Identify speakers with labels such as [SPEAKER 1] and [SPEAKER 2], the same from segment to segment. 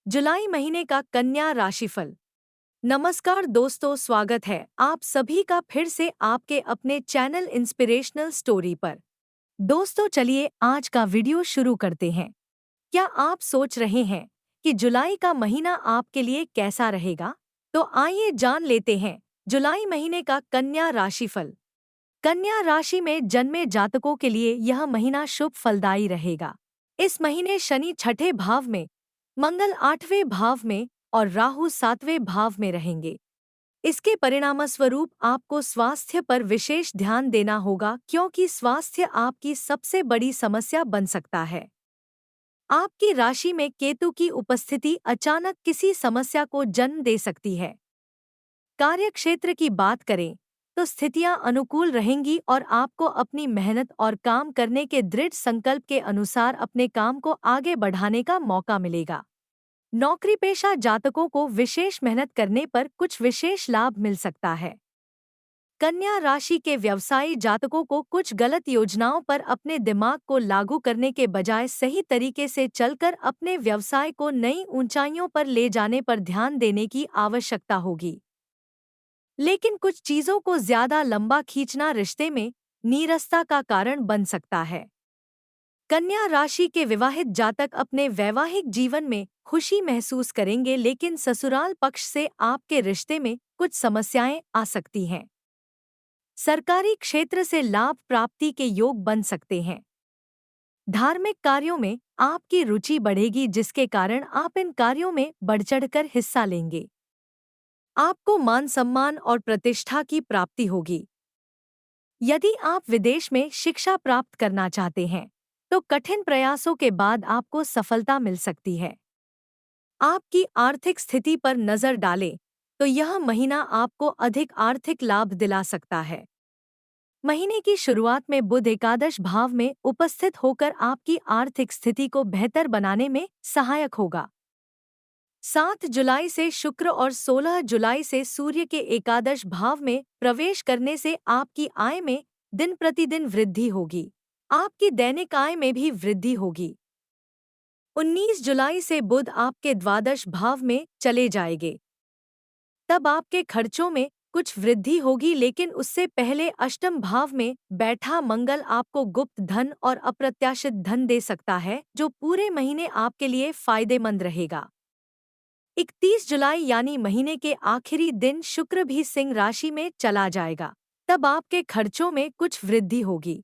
[SPEAKER 1] जुलाई महीने का कन्या राशिफल। नमस्कार दोस्तों, स्वागत है आप सभी का फिर से आपके अपने चैनल इंस्पिरेशनल स्टोरी पर। दोस्तों चलिए आज का वीडियो शुरू करते हैं। क्या आप सोच रहे हैं कि जुलाई का महीना आपके लिए कैसा रहेगा? तो आइए जान लेते हैं जुलाई महीने का कन्या राशिफल। कन्या राशि में जन्मे जातकों के लिए यह महीना शुभ फलदायी रहेगा। इस महीने शनि छठे भाव में, मंगल आठवें भाव में और राहु सातवें भाव में रहेंगे। इसके परिणामस्वरूप आपको स्वास्थ्य पर विशेष ध्यान देना होगा क्योंकि स्वास्थ्य आपकी सबसे बड़ी समस्या बन सकता है। आपकी राशि में केतु की उपस्थिति अचानक किसी समस्या को जन्म दे सकती है। कार्यक्षेत्र की बात करें तो स्थितियां अनुकूल रहेंगी और आपको अपनी मेहनत और काम करने के दृढ़ संकल्प के अनुसार अपने काम को आगे बढ़ाने का मौका मिलेगा। नौकरी पेशा जातकों को विशेष मेहनत करने पर कुछ विशेष लाभ मिल सकता है। कन्या राशि के व्यवसायी जातकों को कुछ गलत योजनाओं पर अपने दिमाग को लागू करने के बजाय सही तरीके से चलकर अपने व्यवसाय को नई ऊंचाइयों पर ले जाने पर ध्यान देने की आवश्यकता होगी। लेकिन कुछ चीजों को ज्यादा लंबा खींचना रिश्ते में नीरसता का कारण बन सकता है। कन्या राशि के विवाहित जातक अपने वैवाहिक जीवन में खुशी महसूस करेंगे, लेकिन ससुराल पक्ष से आपके रिश्ते में कुछ समस्याएं आ सकती हैं। सरकारी क्षेत्र से लाभ प्राप्ति के योग बन सकते हैं। धार्मिक कार्यों में आपकी रुचि बढ़ेगी, जिसके कारण आप इन कार्यों में बढ़-चढ़कर हिस्सा लेंगे। आपको मान सम्मान और प्रतिष्ठा की प्राप्ति होगी। यदि आप विदेश में शिक्षा प्राप्त करना चाहते हैं तो कठिन प्रयासों के बाद आपको सफलता मिल सकती है। आपकी आर्थिक स्थिति पर नजर डालें तो यह महीना आपको अधिक आर्थिक लाभ दिला सकता है। महीने की शुरुआत में बुध एकादश भाव में उपस्थित होकर आपकी आर्थिक स्थिति को बेहतर बनाने में सहायक होगा। 7 जुलाई से शुक्र और 16 जुलाई से सूर्य के एकादश भाव में प्रवेश करने से आपकी आय में दिन प्रतिदिन वृद्धि होगी। आपकी दैनिक आय में भी वृद्धि होगी। 19 जुलाई से बुध आपके द्वादश भाव में चले जाएंगे। तब आपके खर्चों में कुछ वृद्धि होगी, लेकिन उससे पहले अष्टम भाव में बैठा मंगल आपको गुप्त धन और अप्रत्याशित धन दे सकता है, जो पूरे महीने आपके लिए फायदेमंद रहेगा। 31 जुलाई यानी महीने के आखिरी दिन शुक्र भी सिंह राशि में चला जाएगा। तब आपके खर्चों में कुछ वृद्धि होगी।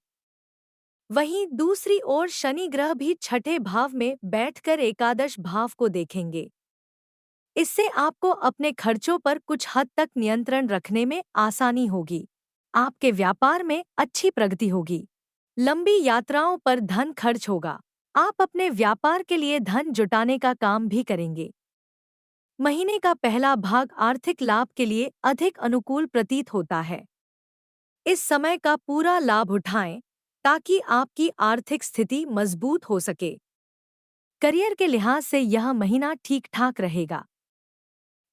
[SPEAKER 1] वहीं दूसरी ओर शनि ग्रह भी छठे भाव में बैठकर एकादश भाव को देखेंगे। इससे आपको अपने खर्चों पर कुछ हद तक नियंत्रण रखने में आसानी होगी। आपके व्यापार में अच्छी प्रगति होगी। लंबी यात्राओं पर धन खर्च होगा। आप अपने व्यापार के लिए धन जुटाने का काम भी करेंगे। महीने का पहला भाग आर्थिक लाभ के लिए अधिक अनुकूल प्रतीत होता है। इस समय का पूरा लाभ उठाएं ताकि आपकी आर्थिक स्थिति मजबूत हो सके। करियर के लिहाज से यह महीना ठीक-ठाक रहेगा।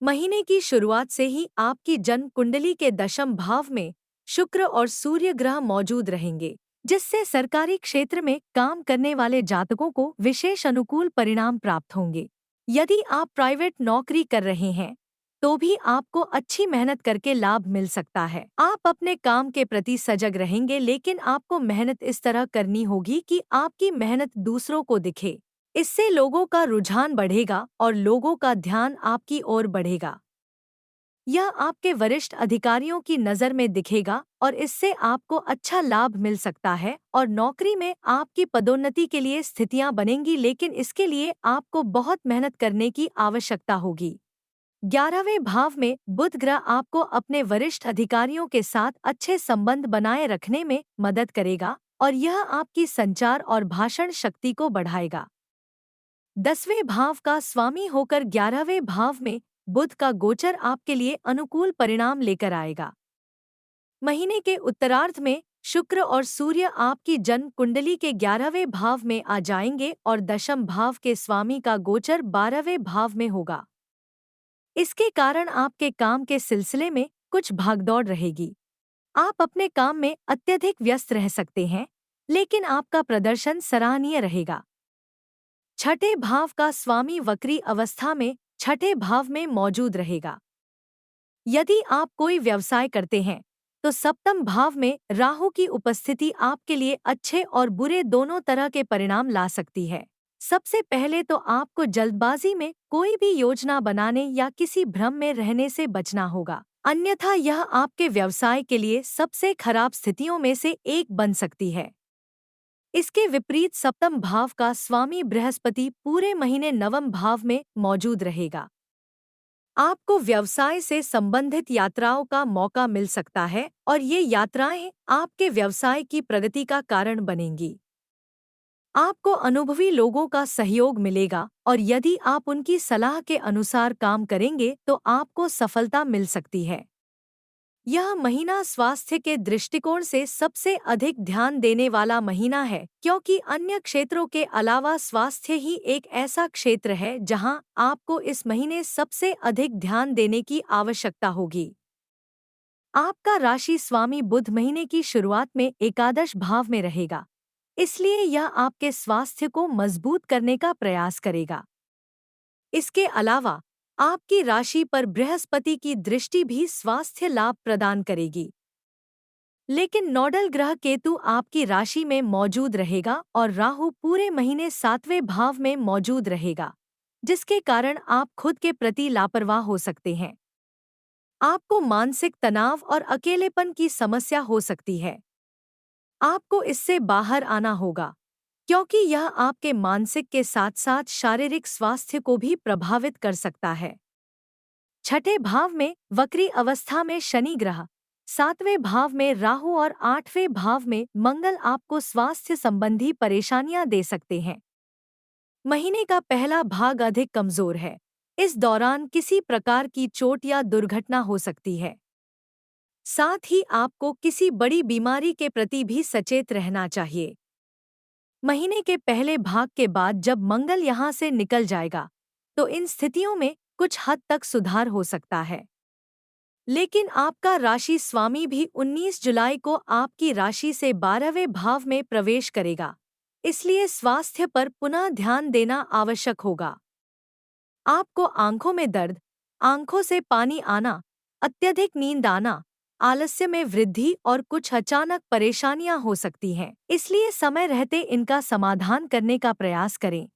[SPEAKER 1] महीने की शुरुआत से ही आपकी जन्म कुंडली के दशम भाव में शुक्र और सूर्य ग्रह मौजूद रहेंगे, जिससे सरकारी क्षेत्र में काम करने वाले जातकों को विशेष अनुकूल परिणाम प्राप्त होंगे। यदि आप प्राइवेट नौकरी कर रहे हैं तो भी आपको अच्छी मेहनत करके लाभ मिल सकता है। आप अपने काम के प्रति सजग रहेंगे, लेकिन आपको मेहनत इस तरह करनी होगी कि आपकी मेहनत दूसरों को दिखे। इससे लोगों का रुझान बढ़ेगा और लोगों का ध्यान आपकी ओर बढ़ेगा। यह आपके वरिष्ठ अधिकारियों की नज़र में दिखेगा और इससे आपको अच्छा लाभ मिल सकता है और नौकरी में आपकी पदोन्नति के लिए स्थितियां बनेंगी, लेकिन इसके लिए आपको बहुत मेहनत करने की आवश्यकता होगी। 11वें भाव में बुध ग्रह आपको अपने वरिष्ठ अधिकारियों के साथ अच्छे संबंध बनाए रखने में मदद करेगा और यह आपकी संचार और भाषण शक्ति को बढ़ाएगा। 10वें भाव का स्वामी होकर 11वें भाव में बुध का गोचर आपके लिए अनुकूल परिणाम लेकर आएगा। महीने के उत्तरार्ध में शुक्र और सूर्य आपकी जन्म कुंडली के 11वें भाव में आ जाएंगे और दशम भाव के स्वामी का गोचर 12वें भाव में होगा। इसके कारण आपके काम के सिलसिले में कुछ भागदौड़ रहेगी। आप अपने काम में अत्यधिक व्यस्त रह सकते हैं, लेकिन आपका प्रदर्शन सराहनीय रहेगा। छठे भाव का स्वामी वक्री अवस्था में छठे भाव में मौजूद रहेगा। यदि आप कोई व्यवसाय करते हैं तो सप्तम भाव में राहु की उपस्थिति आपके लिए अच्छे और बुरे दोनों तरह के परिणाम ला सकती है। सबसे पहले तो आपको जल्दबाजी में कोई भी योजना बनाने या किसी भ्रम में रहने से बचना होगा, अन्यथा यह आपके व्यवसाय के लिए सबसे खराब स्थितियों में से एक बन सकती है। इसके विपरीत सप्तम भाव का स्वामी बृहस्पति पूरे महीने नवम भाव में मौजूद रहेगा। आपको व्यवसाय से संबंधित यात्राओं का मौका मिल सकता है और ये यात्राएं आपके व्यवसाय की प्रगति का कारण बनेंगी। आपको अनुभवी लोगों का सहयोग मिलेगा और यदि आप उनकी सलाह के अनुसार काम करेंगे तो आपको सफलता मिल सकती है। यह महीना स्वास्थ्य के दृष्टिकोण से सबसे अधिक ध्यान देने वाला महीना है, क्योंकि अन्य क्षेत्रों के अलावा स्वास्थ्य ही एक ऐसा क्षेत्र है जहां आपको इस महीने सबसे अधिक ध्यान देने की आवश्यकता होगी। आपका राशि स्वामी बुध महीने की शुरुआत में एकादश भाव में रहेगा, इसलिए यह आपके स्वास्थ्य को मजबूत करने का प्रयास करेगा। इसके अलावा आपकी राशि पर बृहस्पति की दृष्टि भी स्वास्थ्य लाभ प्रदान करेगी। लेकिन नोडल ग्रह केतु आपकी राशि में मौजूद रहेगा और राहु पूरे महीने सातवें भाव में मौजूद रहेगा, जिसके कारण आप खुद के प्रति लापरवाह हो सकते हैं। आपको मानसिक तनाव और अकेलेपन की समस्या हो सकती है। आपको इससे बाहर आना होगा, क्योंकि यह आपके मानसिक के साथ साथ शारीरिक स्वास्थ्य को भी प्रभावित कर सकता है। छठे भाव में वक्री अवस्था में शनि ग्रह, सातवें भाव में राहु और आठवें भाव में मंगल आपको स्वास्थ्य संबंधी परेशानियां दे सकते हैं। महीने का पहला भाग अधिक कमजोर है। इस दौरान किसी प्रकार की चोट या दुर्घटना हो सकती है। साथ ही आपको किसी बड़ी बीमारी के प्रति भी सचेत रहना चाहिए। महीने के पहले भाग के बाद जब मंगल यहां से निकल जाएगा तो इन स्थितियों में कुछ हद तक सुधार हो सकता है। लेकिन आपका राशि स्वामी भी 19 जुलाई को आपकी राशि से 12वें भाव में प्रवेश करेगा, इसलिए स्वास्थ्य पर पुनः ध्यान देना आवश्यक होगा। आपको आंखों में दर्द, आंखों से पानी आना, अत्यधिक नींद आना, आलस्य में वृद्धि और कुछ अचानक परेशानियां हो सकती हैं, इसलिए समय रहते इनका समाधान करने का प्रयास करें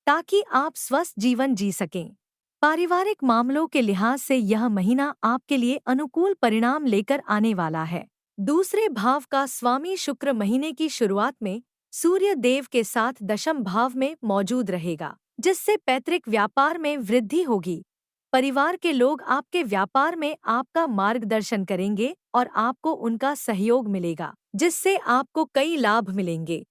[SPEAKER 1] ताकि आप स्वस्थ जीवन जी सकें। पारिवारिक मामलों के लिहाज से यह महीना आपके लिए अनुकूल परिणाम लेकर आने वाला है। दूसरे भाव का स्वामी शुक्र महीने की शुरुआत में सूर्य देव के साथ दशम भाव में मौजूद रहेगा, जिससे पैतृक व्यापार में वृद्धि होगी। परिवार के लोग आपके व्यापार में आपका मार्गदर्शन करेंगे और आपको उनका सहयोग मिलेगा, जिससे आपको कई लाभ मिलेंगे।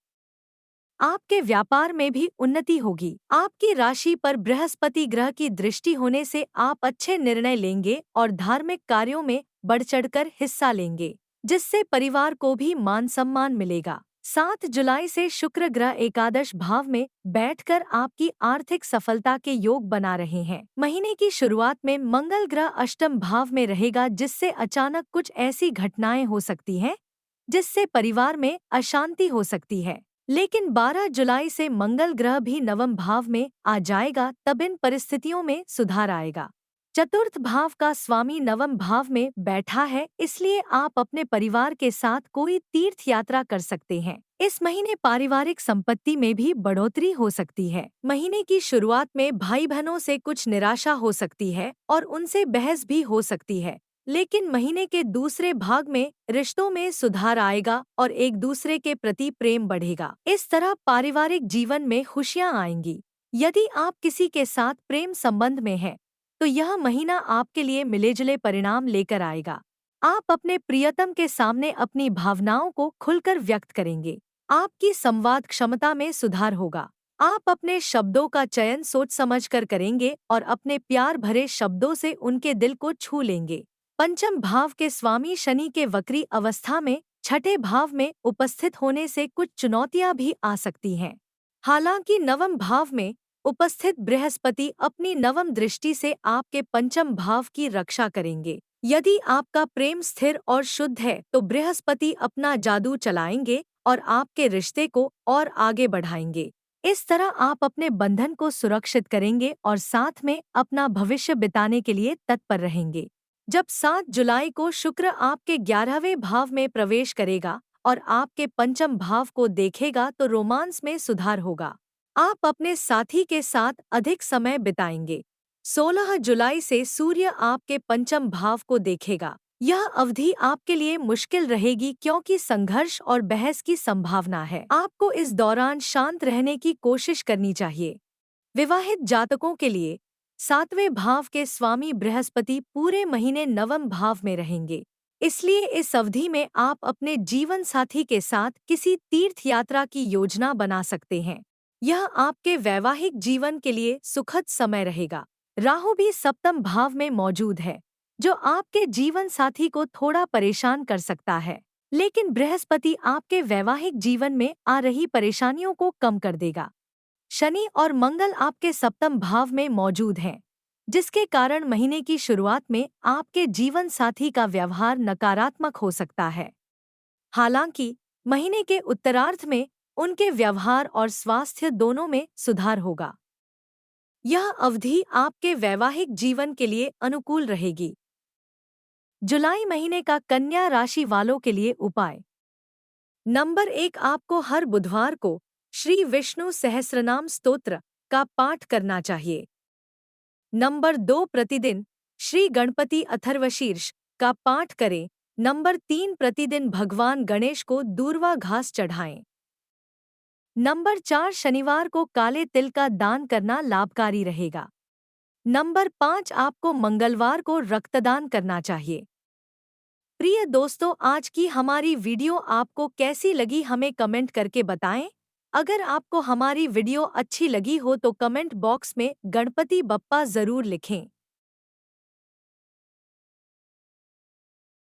[SPEAKER 1] आपके व्यापार में भी उन्नति होगी। आपकी राशि पर बृहस्पति ग्रह की दृष्टि होने से आप अच्छे निर्णय लेंगे और धार्मिक कार्यों में बढ़-चढ़कर हिस्सा लेंगे, जिससे परिवार को भी मान सम्मान मिलेगा। 7 जुलाई से शुक्र ग्रह एकादश भाव में बैठकर आपकी आर्थिक सफलता के योग बना रहे हैं। महीने की शुरुआत में मंगल ग्रह अष्टम भाव में रहेगा, जिससे अचानक कुछ ऐसी घटनाएं हो सकती हैं जिससे परिवार में अशांति हो सकती है। लेकिन 12 जुलाई से मंगल ग्रह भी नवम भाव में आ जाएगा, तब इन परिस्थितियों में सुधार आएगा। चतुर्थ भाव का स्वामी नवम भाव में बैठा है, इसलिए आप अपने परिवार के साथ कोई तीर्थ यात्रा कर सकते हैं। इस महीने पारिवारिक संपत्ति में भी बढ़ोतरी हो सकती है। महीने की शुरुआत में भाई बहनों से कुछ निराशा हो सकती है और उनसे बहस भी हो सकती है, लेकिन महीने के दूसरे भाग में रिश्तों में सुधार आएगा और एक दूसरे के प्रति प्रेम बढ़ेगा। इस तरह पारिवारिक जीवन में खुशियां आएंगी। यदि आप किसी के साथ प्रेम संबंध में हैं, तो यह महीना आपके लिए मिलेजुले परिणाम लेकर आएगा। आप अपने प्रियतम के सामने अपनी भावनाओं को खुलकर व्यक्त करेंगे। आपकी संवाद क्षमता में सुधार होगा। आप अपने शब्दों का चयन सोच समझकर करेंगे और अपने प्यार भरे शब्दों से उनके दिल को छू लेंगे। पंचम भाव के स्वामी शनि के वक्री अवस्था में छठे भाव में उपस्थित होने से कुछ चुनौतियां भी आ सकती हैं। हालांकि नवम भाव में उपस्थित बृहस्पति अपनी नवम दृष्टि से आपके पंचम भाव की रक्षा करेंगे। यदि आपका प्रेम स्थिर और शुद्ध है तो बृहस्पति अपना जादू चलाएंगे और आपके रिश्ते को और आगे बढ़ाएंगे। इस तरह आप अपने बंधन को सुरक्षित करेंगे और साथ में अपना भविष्य बिताने के लिए तत्पर रहेंगे। जब 7 जुलाई को शुक्र आपके 11वें भाव में प्रवेश करेगा और आपके पंचम भाव को देखेगा तो रोमांस में सुधार होगा। आप अपने साथी के साथ अधिक समय बिताएंगे। 16 जुलाई से सूर्य आपके पंचम भाव को देखेगा। यह अवधि आपके लिए मुश्किल रहेगी क्योंकि संघर्ष और बहस की संभावना है। आपको इस दौरान शांत रहने की कोशिश करनी चाहिए। विवाहित जातकों के लिए 7वें भाव के स्वामी बृहस्पति पूरे महीने नवम भाव में रहेंगे। इसलिए इस अवधि में आप अपने जीवन साथी के साथ किसी तीर्थ यात्रा की योजना बना सकते हैं। यह आपके वैवाहिक जीवन के लिए सुखद समय रहेगा। राहु भी सप्तम भाव में मौजूद है, जो आपके जीवन साथी को थोड़ा परेशान कर सकता है, लेकिन बृहस्पति आपके वैवाहिक जीवन में आ रही परेशानियों को कम कर देगा। शनि और मंगल आपके सप्तम भाव में मौजूद हैं, जिसके कारण महीने की शुरुआत में आपके जीवन साथी का व्यवहार नकारात्मक हो सकता है। हालांकि महीने के उत्तरार्ध में उनके व्यवहार और स्वास्थ्य दोनों में सुधार होगा। यह अवधि आपके वैवाहिक जीवन के लिए अनुकूल रहेगी। जुलाई महीने का कन्या राशि वालों के लिए उपाय। नंबर 1, आपको हर बुधवार को श्री विष्णु सहस्रनाम स्तोत्र का पाठ करना चाहिए। नंबर 2, प्रतिदिन श्री गणपति अथर्वशीर्ष का पाठ करें। नंबर 3, प्रतिदिन भगवान गणेश को दूर्वा घास चढ़ाएं। नंबर 4, शनिवार को काले तिल का दान करना लाभकारी रहेगा। नंबर 5, आपको मंगलवार को रक्तदान करना चाहिए। प्रिय दोस्तों, आज की हमारी वीडियो आपको कैसी लगी हमें कमेंट करके बताएं। अगर आपको हमारी वीडियो अच्छी लगी हो तो कमेंट बॉक्स में गणपति बप्पा जरूर लिखें।